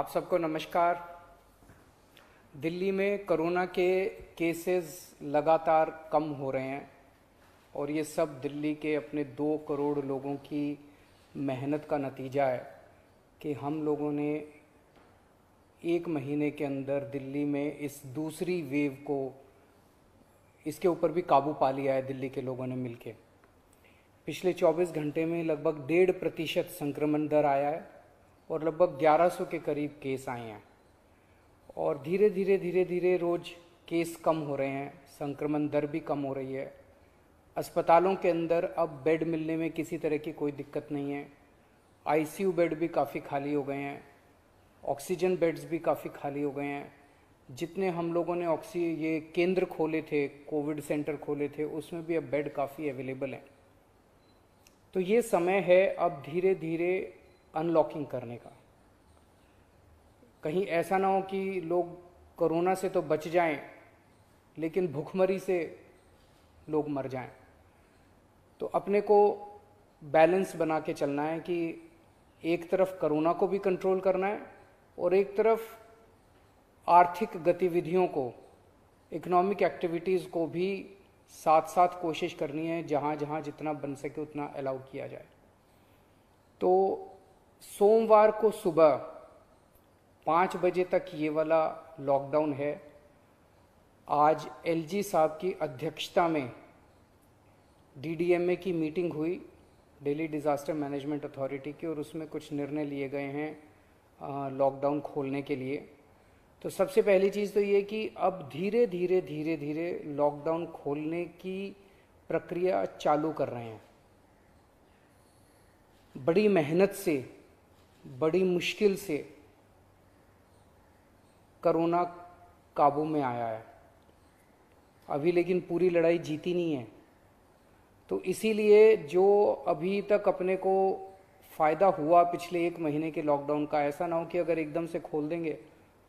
आप सबको नमस्कार। दिल्ली में कोरोना के केसेस लगातार कम हो रहे हैं और ये सब दिल्ली के अपने 2 करोड़ लोगों की मेहनत का नतीजा है कि हम लोगों ने 1 महीने के अंदर दिल्ली में इस दूसरी वेव को इसके ऊपर भी काबू पा लिया है। दिल्ली के लोगों ने मिलके पिछले 24 घंटे में लगभग 1.5% संक्रमण दर आया है और लगभग 1100 के करीब केस आए हैं और धीरे धीरे रोज केस कम हो रहे हैं, संक्रमण दर भी कम हो रही है। अस्पतालों के अंदर अब बेड मिलने में किसी तरह की कोई दिक्कत नहीं है। आईसीयू बेड भी काफ़ी खाली हो गए हैं, ऑक्सीजन बेड्स भी काफ़ी खाली हो गए हैं। जितने हम लोगों ने ये केंद्र खोले थे, कोविड सेंटर खोले थे, उसमें भी अब बेड काफ़ी अवेलेबल हैं। तो ये समय है अब धीरे धीरे अनलॉकिंग करने का। कहीं ऐसा ना हो कि लोग कोरोना से तो बच जाएं लेकिन भूखमरी से लोग मर जाएं। तो अपने को बैलेंस बना के चलना है कि एक तरफ कोरोना को भी कंट्रोल करना है और एक तरफ आर्थिक गतिविधियों को, इकोनॉमिक एक्टिविटीज़ को भी साथ साथ कोशिश करनी है, जहाँ जहाँ जितना बन सके उतना अलाउ किया जाए। तो सोमवार को सुबह 5 बजे तक ये वाला लॉकडाउन है। आज एलजी साहब की अध्यक्षता में डीडीएमए की मीटिंग हुई, दिल्ली डिज़ास्टर मैनेजमेंट अथॉरिटी की, और उसमें कुछ निर्णय लिए गए हैं लॉकडाउन खोलने के लिए। तो सबसे पहली चीज़ तो ये कि अब धीरे धीरे लॉकडाउन खोलने की प्रक्रिया चालू कर रहे हैं। बड़ी मेहनत से, बड़ी मुश्किल से कोरोना काबू में आया है अभी, लेकिन पूरी लड़ाई जीती नहीं है। तो इसीलिए जो अभी तक अपने को फ़ायदा हुआ पिछले 1 महीने के लॉकडाउन का, ऐसा ना हो कि अगर एकदम से खोल देंगे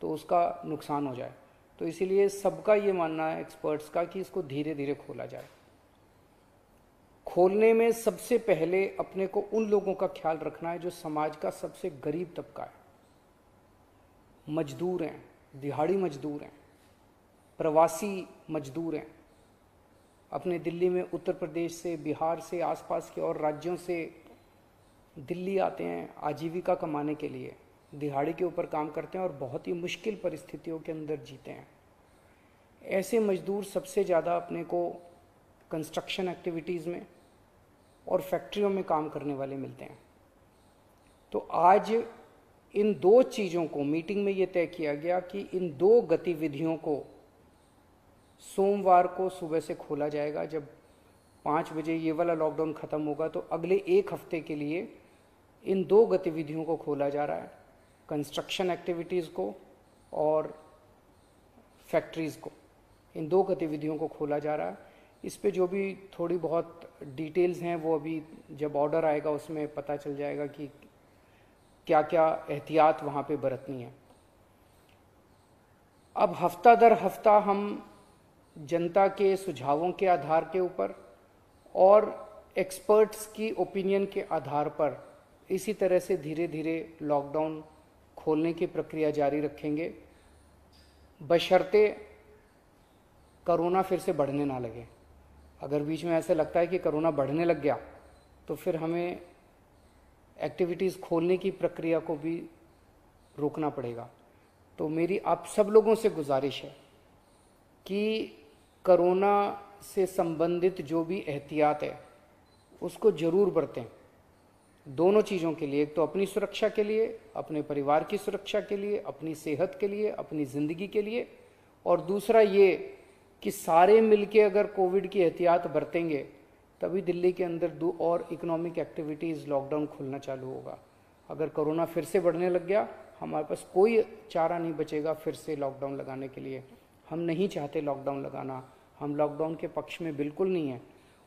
तो उसका नुकसान हो जाए। तो इसीलिए सबका ये मानना है, एक्सपर्ट्स का, कि इसको धीरे धीरे खोला जाए। खोलने में सबसे पहले अपने को उन लोगों का ख्याल रखना है जो समाज का सबसे गरीब तबका है। मजदूर हैं, दिहाड़ी मजदूर हैं, प्रवासी मजदूर हैं। अपने दिल्ली में उत्तर प्रदेश से, बिहार से, आसपास के और राज्यों से दिल्ली आते हैं आजीविका कमाने के लिए, दिहाड़ी के ऊपर काम करते हैं और बहुत ही मुश्किल परिस्थितियों के अंदर जीते हैं। ऐसे मजदूर सबसे ज़्यादा अपने को कंस्ट्रक्शन एक्टिविटीज़ में और फैक्ट्रियों में काम करने वाले मिलते हैं। तो आज इन 2 चीज़ों को मीटिंग में ये तय किया गया कि इन 2 गतिविधियों को सोमवार को सुबह से खोला जाएगा। जब 5 बजे ये वाला लॉकडाउन ख़त्म होगा तो अगले 1 हफ्ते के लिए इन 2 गतिविधियों को खोला जा रहा है, कंस्ट्रक्शन एक्टिविटीज़ को और फैक्ट्रीज़ को। इन 2 गतिविधियों को खोला जा रहा है। इस पे जो भी थोड़ी बहुत डिटेल्स हैं वो अभी जब ऑर्डर आएगा उसमें पता चल जाएगा कि क्या क्या एहतियात वहाँ पे बरतनी है। अब हफ्ता दर हफ्ता हम जनता के सुझावों के आधार के ऊपर और एक्सपर्ट्स की ओपिनियन के आधार पर इसी तरह से धीरे धीरे लॉकडाउन खोलने की प्रक्रिया जारी रखेंगे, बशर्ते कोरोना फिर से बढ़ने ना लगे। अगर बीच में ऐसे लगता है कि कोरोना बढ़ने लग गया तो फिर हमें एक्टिविटीज़ खोलने की प्रक्रिया को भी रोकना पड़ेगा। तो मेरी आप सब लोगों से गुजारिश है कि कोरोना से संबंधित जो भी एहतियात है उसको ज़रूर बरतें, दोनों चीज़ों के लिए। एक तो अपनी सुरक्षा के लिए, अपने परिवार की सुरक्षा के लिए, अपनी सेहत के लिए, अपनी ज़िंदगी के लिए, और दूसरा ये कि सारे मिलके अगर कोविड की एहतियात बरतेंगे तभी दिल्ली के अंदर 2 और इकोनॉमिक एक्टिविटीज़ लॉकडाउन खुलना चालू होगा। अगर कोरोना फिर से बढ़ने लग गया, हमारे पास कोई चारा नहीं बचेगा फिर से लॉकडाउन लगाने के लिए। हम नहीं चाहते लॉकडाउन लगाना, हम लॉकडाउन के पक्ष में बिल्कुल नहीं है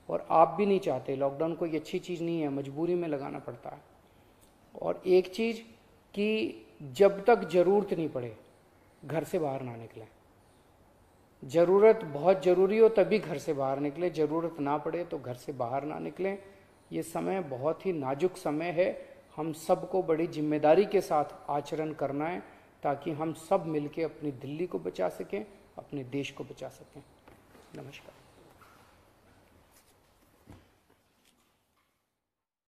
और आप भी नहीं चाहते। लॉकडाउन कोई अच्छी चीज़ नहीं है, मजबूरी में लगाना पड़ता है। और एक चीज़ कि जब तक ज़रूरत नहीं पड़े घर से बाहर ना निकलें। ज़रूरत बहुत ज़रूरी हो तभी घर से बाहर निकलें, ज़रूरत ना पड़े तो घर से बाहर ना निकलें। ये समय बहुत ही नाजुक समय है। हम सबको बड़ी जिम्मेदारी के साथ आचरण करना है, ताकि हम सब मिलके अपनी दिल्ली को बचा सकें, अपने देश को बचा सकें। नमस्कार।